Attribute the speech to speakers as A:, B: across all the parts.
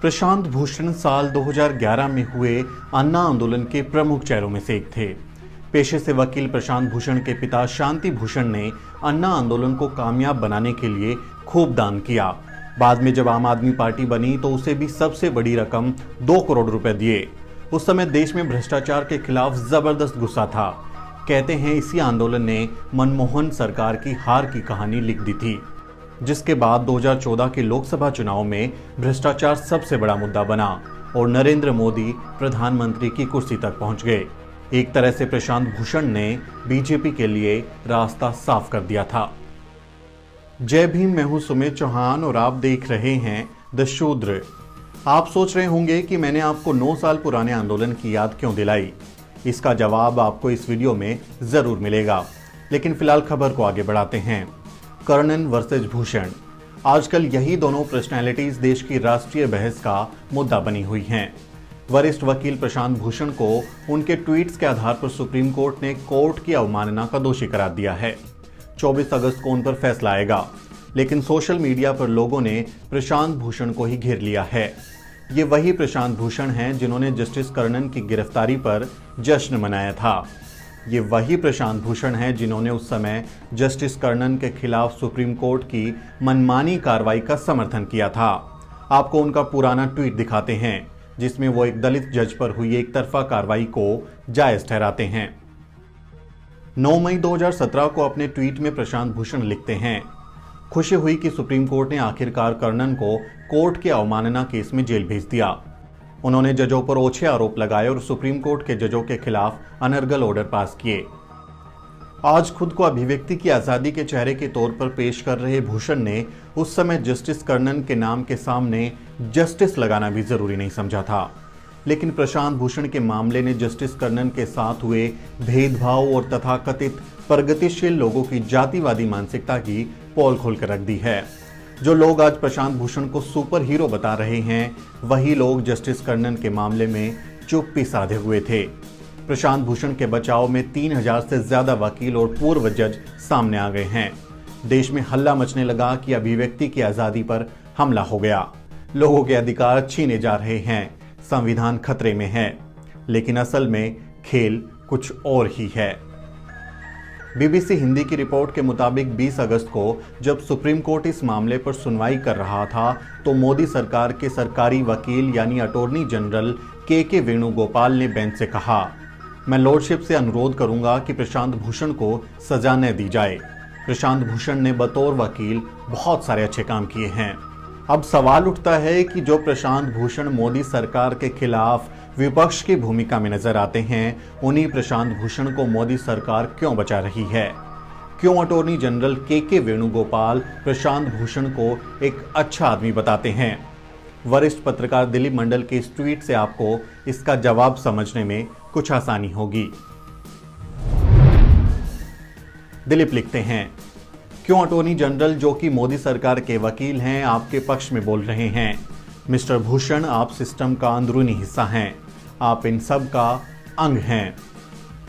A: प्रशांत भूषण साल 2011 में हुए अन्ना आंदोलन के प्रमुख चेहरों में से एक थे। पेशे से वकील प्रशांत भूषण के पिता शांति भूषण ने अन्ना आंदोलन को कामयाब बनाने के लिए खूब दान किया। बाद में जब आम आदमी पार्टी बनी तो उसे भी सबसे बड़ी रकम 2 करोड़ रुपए दिए। उस समय देश में भ्रष्टाचार के खिलाफ जबरदस्त गुस्सा था। कहते हैं इसी आंदोलन ने मनमोहन सरकार की हार की कहानी लिख दी थी, जिसके बाद 2014 के लोकसभा चुनाव में भ्रष्टाचार सबसे बड़ा मुद्दा बना और नरेंद्र मोदी प्रधानमंत्री की कुर्सी तक पहुंच गए। एक तरह से प्रशांत भूषण ने बीजेपी के लिए रास्ता साफ कर दिया था। जय भीम, मैं हूं सुमित चौहान और आप देख रहे हैं द शूद्र। आप सोच रहे होंगे कि मैंने आपको 9 साल पुराने आंदोलन की याद क्यों दिलाई। इसका जवाब आपको इस वीडियो में जरूर मिलेगा, लेकिन फिलहाल खबर को आगे बढ़ाते हैं। कर्णन वर्सेज भूषण। आजकल यही दोनों पर्सनैलिटीज देश की राष्ट्रीय बहस का मुद्दा बनी हुई हैं। वरिष्ठ वकील प्रशांत भूषण को उनके ट्वीट्स के आधार पर सुप्रीम कोर्ट ने कोर्ट की अवमानना का दोषी करार दिया है। 24 अगस्त को उन पर फैसला आएगा, लेकिन सोशल मीडिया पर लोगों ने प्रशांत भूषण को ही घेर लिया है। ये वही प्रशांत भूषण हैं जिन्होंने जस्टिस कर्णन की गिरफ्तारी पर जश्न मनाया था। ये वही प्रशांत भूषण हैं जिन्होंने उस समय जस्टिस कर्णन के खिलाफ सुप्रीम कोर्ट की मनमानी कार्रवाई का समर्थन किया था। आपको उनका पुराना ट्वीट दिखाते हैं, जिसमें वो एक दलित जज पर हुई एक तरफा कार्रवाई को जायज ठहराते हैं। 9 मई 2017 को अपने ट्वीट में प्रशांत भूषण लिखते हैं, खुशी हुई कि सुप्रीम कोर्ट ने आखिरकार कर्णन को कोर्ट के अवमानना केस में जेल भेज दिया। उन्होंने जजों पर ओछे आरोप लगाए और सुप्रीम कोर्ट के जजों के खिलाफ अनर्गल ऑर्डर पास किए। आज खुद को अभिव्यक्ति की आजादी के चेहरे के तौर पर पेश कर रहे भूषण ने उस समय जस्टिस कर्णन के नाम के सामने जस्टिस लगाना भी जरूरी नहीं समझा था। लेकिन प्रशांत भूषण के मामले ने जस्टिस कर्णन के साथ हुए भेदभाव और तथाकथित प्रगतिशील लोगों की जातिवादी मानसिकता की पोल खोलकर रख दी है। जो लोग आज प्रशांत भूषण को सुपर हीरो बता रहे हैं, वही लोग जस्टिस कर्णन के मामले में चुप्पी साधे हुए थे। प्रशांत भूषण के बचाव में 3000 से ज्यादा वकील और पूर्व जज सामने आ गए हैं। देश में हल्ला मचने लगा कि अभिव्यक्ति की आजादी पर हमला हो गया, लोगों के अधिकार छीने जा रहे हैं, संविधान खतरे में है। लेकिन असल में खेल कुछ और ही है। बीबीसी हिंदी की रिपोर्ट के मुताबिक 20 अगस्त को जब सुप्रीम कोर्ट इस मामले पर सुनवाई कर रहा था, तो मोदी सरकार के सरकारी वकील यानी अटॉर्नी जनरल के वेणुगोपाल ने बेंच से कहा, मैं लॉर्डशिप से अनुरोध करूंगा कि प्रशांत भूषण को सजा न दी जाए। प्रशांत भूषण ने बतौर वकील बहुत सारे अच्छे काम किए हैं। अब सवाल उठता है कि जो प्रशांत भूषण मोदी सरकार के खिलाफ विपक्ष की भूमिका में नजर आते हैं, उन्हीं प्रशांत भूषण को मोदी सरकार क्यों बचा रही है? क्यों अटॉर्नी जनरल के वेणुगोपाल प्रशांत भूषण को एक अच्छा आदमी बताते हैं? वरिष्ठ पत्रकार दिलीप मंडल के इस ट्वीट से आपको इसका जवाब समझने में कुछ आसानी होगी। दिलीप लिखते हैं, क्यों अटॉर्नी जनरल जो कि मोदी सरकार के वकील हैं आपके पक्ष में बोल रहे हैं? मिस्टर भूषण, आप सिस्टम का अंदरूनी हिस्सा हैं, आप इन सब का अंग हैं।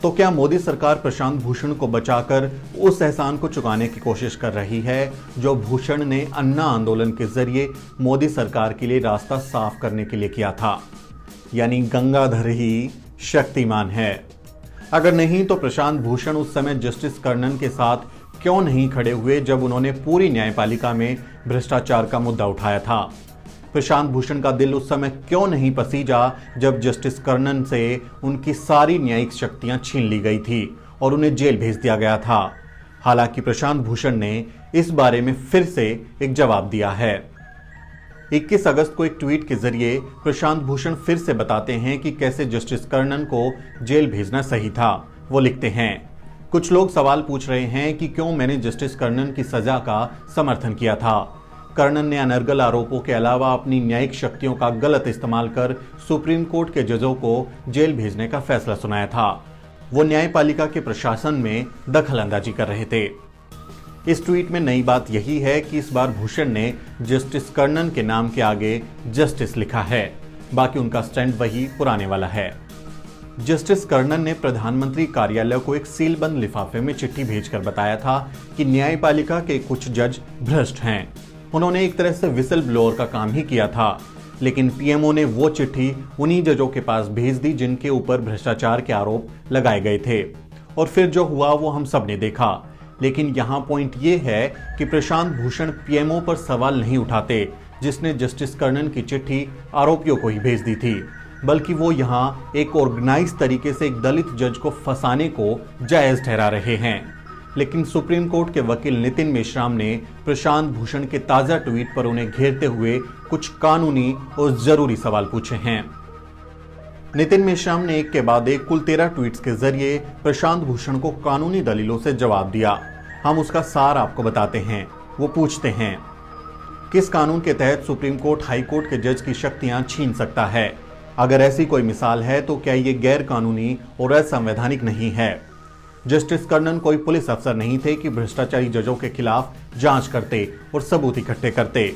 A: तो क्या मोदी सरकार प्रशांत भूषण को बचाकर उस एहसान को चुकाने की कोशिश कर रही है जो भूषण ने अन्ना आंदोलन के जरिए मोदी सरकार के लिए रास्ता साफ करने के लिए किया था? यानी गंगाधर ही शक्तिमान है। अगर नहीं तो प्रशांत भूषण उस समय जस्टिस कर्णन के साथ क्यों नहीं खड़े हुए जब उन्होंने पूरी न्यायपालिका में भ्रष्टाचार का मुद्दा उठाया था? प्रशांत भूषण का दिल उस समय क्यों नहीं पसीजा जब जस्टिस कर्णन से उनकी सारी न्यायिक शक्तियां छीन ली गई थी और उन्हें जेल भेज दिया गया था? हालांकि प्रशांत भूषण ने इस बारे में फिर से एक जवाब दिया है। 21 अगस्त को एक ट्वीट के जरिए प्रशांत भूषण फिर से बताते हैं कि कैसे जस्टिस कर्णन को जेल भेजना सही था। वो लिखते हैं, कुछ लोग सवाल पूछ रहे हैं कि क्यों मैंने जस्टिस कर्णन की सजा का समर्थन किया था। कर्णन ने अनर्गल आरोपों के अलावा अपनी न्यायिक शक्तियों का गलत इस्तेमाल कर सुप्रीम कोर्ट के जजों को जेल भेजने का फैसला सुनाया था। वो न्यायपालिका के प्रशासन में दखल अंदाजी कर रहे थे। इस ट्वीट में नई बात यही है कि इस बार भूषण ने जस्टिस कर्णन के नाम के आगे जस्टिस लिखा है, बाकी उनका स्टैंड वही पुराने वाला है। जस्टिस कर्णन ने प्रधानमंत्री कार्यालय को एक सीलबंद लिफाफे में चिट्ठी भेजकर बताया था कि न्यायपालिका के कुछ जज भ्रष्ट हैं। उन्होंने एक तरह से विसल ब्लोअर का काम ही किया था, लेकिन पीएमओ ने वो चिट्ठी उन्हीं जजों के पास भेज दी जिनके ऊपर भ्रष्टाचार के आरोप लगाए गए थे। और फिर जो हुआ वो हम सब ने देखा। लेकिन यहाँ पॉइंट ये है कि प्रशांत भूषण पीएमओ पर सवाल नहीं उठाते, जिसने जस्टिस कर्णन की चिट्ठी आरोपियों को ही भेज दी थी, बल्कि वो यहाँ एक ऑर्गेनाइज तरीके से एक दलित जज को फंसाने को जायज ठहरा रहे हैं। लेकिन सुप्रीम कोर्ट के वकील नितिन मेश्राम ने प्रशांत भूषण के ताजा ट्वीट पर उन्हें घेरते हुए कुछ कानूनी और जरूरी सवाल पूछे हैं। नितिन मेश्राम ने एक के बाद एक कुल 13 ट्वीट्स के जरिए प्रशांत भूषण को कानूनी दलीलों से जवाब दिया। हम उसका सार आपको बताते हैं। वो पूछते हैं, किस कानून के तहत सुप्रीम कोर्ट हाई कोर्ट के जज की शक्तियां छीन सकता है? अगर ऐसी कोई मिसाल है तो क्या ये गैर कानूनी और असंवैधानिक नहीं है? जस्टिस कर्णन कोई पुलिस अफसर नहीं थे कि भ्रष्टाचारी जजों के खिलाफ जांच करते और सबूत इकट्ठे करते।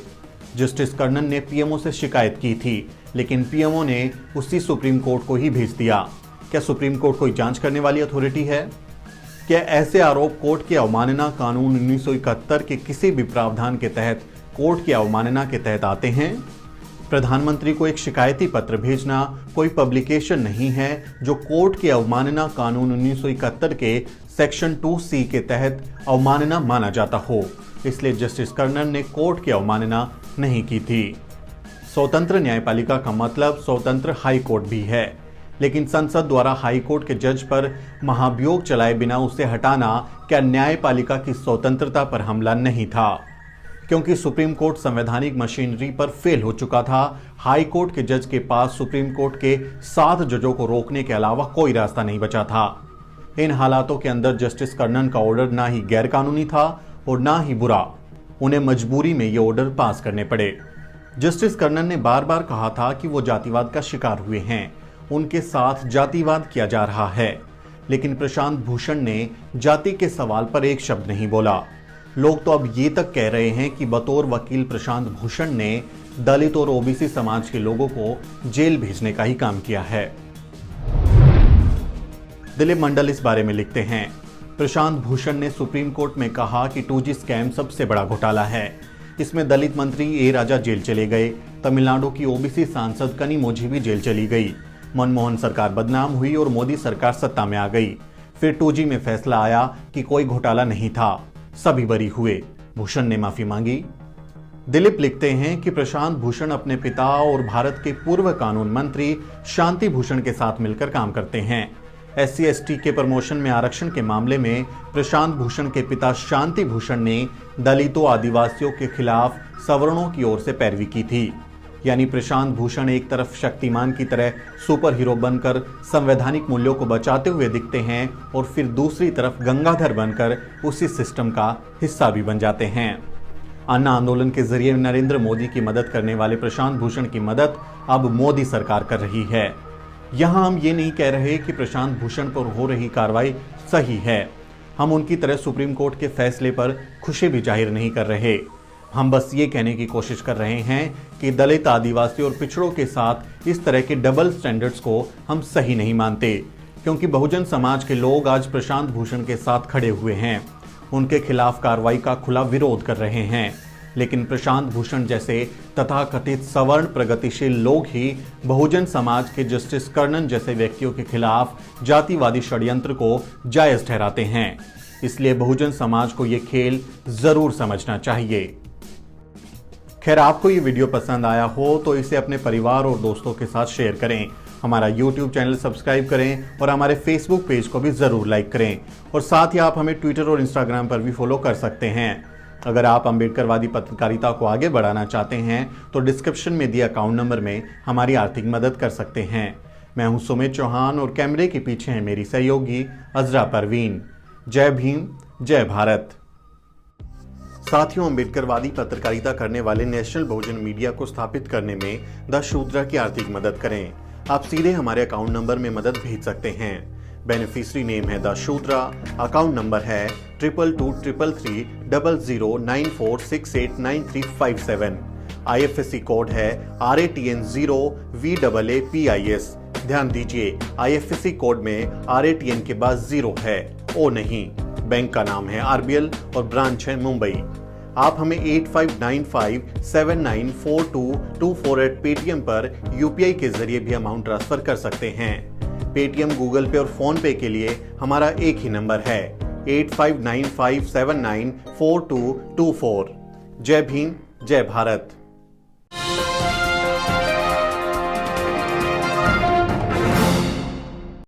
A: जस्टिस कर्णन ने पीएमओ से शिकायत की थी, लेकिन पीएमओ ने उसी सुप्रीम कोर्ट को ही भेज दिया। क्या सुप्रीम कोर्ट कोई जांच करने वाली अथॉरिटी है? क्या ऐसे आरोप कोर्ट की अवमानना कानून 1971 के किसी भी प्रावधान के तहत कोर्ट की अवमानना के तहत आते हैं? प्रधानमंत्री को एक शिकायती पत्र भेजना कोई पब्लिकेशन नहीं है जो कोर्ट की अवमानना कानून 1971 के सेक्शन 2C के तहत अवमानना माना जाता हो। इसलिए जस्टिस कर्णन ने कोर्ट की अवमानना नहीं की थी। स्वतंत्र न्यायपालिका का मतलब स्वतंत्र हाई कोर्ट भी है, लेकिन संसद द्वारा हाई कोर्ट के जज पर महाभियोग चलाए बिना उसे हटाना क्या न्यायपालिका की स्वतंत्रता पर हमला नहीं था? क्योंकि सुप्रीम कोर्ट संवैधानिक मशीनरी पर फेल हो चुका था, हाई कोर्ट के जज के पास सुप्रीम कोर्ट के 7 जजों को रोकने के अलावा कोई रास्ता नहीं बचा था। इन हालातों के अंदर जस्टिस कर्णन का ऑर्डर ना ही गैर कानूनी था और ना ही बुरा। उन्हें मजबूरी में ये ऑर्डर पास करने पड़े। जस्टिस कर्णन ने बार बार कहा था कि वो जातिवाद का शिकार हुए हैं, उनके साथ जातिवाद किया जा रहा है। लेकिन प्रशांत भूषण ने जाति के सवाल पर एक शब्द नहीं बोला। लोग तो अब ये तक कह रहे हैं कि बतौर वकील प्रशांत भूषण ने दलित और ओबीसी समाज के लोगों को जेल भेजने का ही काम किया है। दिलीप मंडल इस बारे में लिखते हैं, प्रशांत भूषण ने सुप्रीम कोर्ट में कहा कि 2G स्कैम सबसे बड़ा घोटाला है। इसमें दलित मंत्री ए राजा जेल चले गए, तमिलनाडु की ओबीसी सांसद कनिमोझी भी जेल चली गई, मनमोहन सरकार बदनाम हुई और मोदी सरकार सत्ता में आ गई। फिर 2G में फैसला आया कि कोई घोटाला नहीं था, सभी बरी हुए। भूषण ने माफी मांगी। दिलीप लिखते हैं कि प्रशांत भूषण अपने पिता और भारत के पूर्व कानून मंत्री शांति भूषण के साथ मिलकर काम करते हैं। SC/ST के प्रमोशन में आरक्षण के मामले में प्रशांत भूषण के पिता शांति भूषण ने दलितों आदिवासियों के खिलाफ सवर्णों की ओर से पैरवी की थी। यानी प्रशांत भूषण एक तरफ शक्तिमान की तरह सुपर हीरो बनकर संवैधानिक मूल्यों को बचाते हुए दिखते हैं और फिर दूसरी तरफ गंगाधर बनकर उसी सिस्टम का हिस्सा भी बन जाते हैं। अन्ना आंदोलन के जरिए नरेंद्र मोदी की मदद करने वाले प्रशांत भूषण की मदद अब मोदी सरकार कर रही है। यहां हम ये नहीं कह रहे कि प्रशांत भूषण पर हो रही कार्रवाई सही है। हम उनकी तरह सुप्रीम कोर्ट के फैसले पर खुशी भी जाहिर नहीं कर रहे। हम बस ये कहने की कोशिश कर रहे हैं कि दलित, आदिवासी और पिछड़ों के साथ इस तरह के डबल स्टैंडर्ड्स को हम सही नहीं मानते, क्योंकि बहुजन समाज के लोग आज प्रशांत भूषण के साथ खड़े हुए हैं, उनके खिलाफ कार्रवाई का खुला विरोध कर रहे हैं। लेकिन प्रशांत भूषण जैसे तथाकथित सवर्ण प्रगतिशील लोग ही बहुजन समाज के जस्टिस कर्णन जैसे व्यक्तियों के खिलाफ जातिवादी षड्यंत्र को जायज ठहराते हैं। इसलिए बहुजन समाज को ये खेल जरूर समझना चाहिए। खैर, आपको ये वीडियो पसंद आया हो तो इसे अपने परिवार और दोस्तों के साथ शेयर करें। हमारा YouTube चैनल सब्सक्राइब करें और हमारे Facebook पेज को भी ज़रूर लाइक करें। और साथ ही आप हमें ट्विटर और इंस्टाग्राम पर भी फॉलो कर सकते हैं। अगर आप अम्बेडकरवादी पत्रकारिता को आगे बढ़ाना चाहते हैं तो डिस्क्रिप्शन में दिए अकाउंट नंबर में हमारी आर्थिक मदद कर सकते हैं। मैं हूं सुमित चौहान और कैमरे के पीछे है मेरी सहयोगी अजरा परवीन। जय भीम, जय भारत। साथियों, अम्बेडकरवादी पत्रकारिता करने वाले नेशनल बहुजन मीडिया को स्थापित करने में द शूद्रा की आर्थिक मदद करें। आप सीधे हमारे अकाउंट नंबर में मदद भेज सकते हैं। बेनिफिशियरी नेम है द शूद्रा, अकाउंट नंबर है 22333394689357। IFSC कोड है RATN0VAAPIS। ध्यान दीजिए, IFSC कोड में RATN के बाद 0 है, O नहीं। बैंक का नाम है RBL और ब्रांच है मुंबई। आप हमें 8595794224 @paytm पर यूपीआई के जरिए भी अमाउंट ट्रांसफर कर सकते हैं। पेटीएम, गूगल पे और फोन पे के लिए हमारा एक ही नंबर है 8595794224। जय भीम, जय भारत।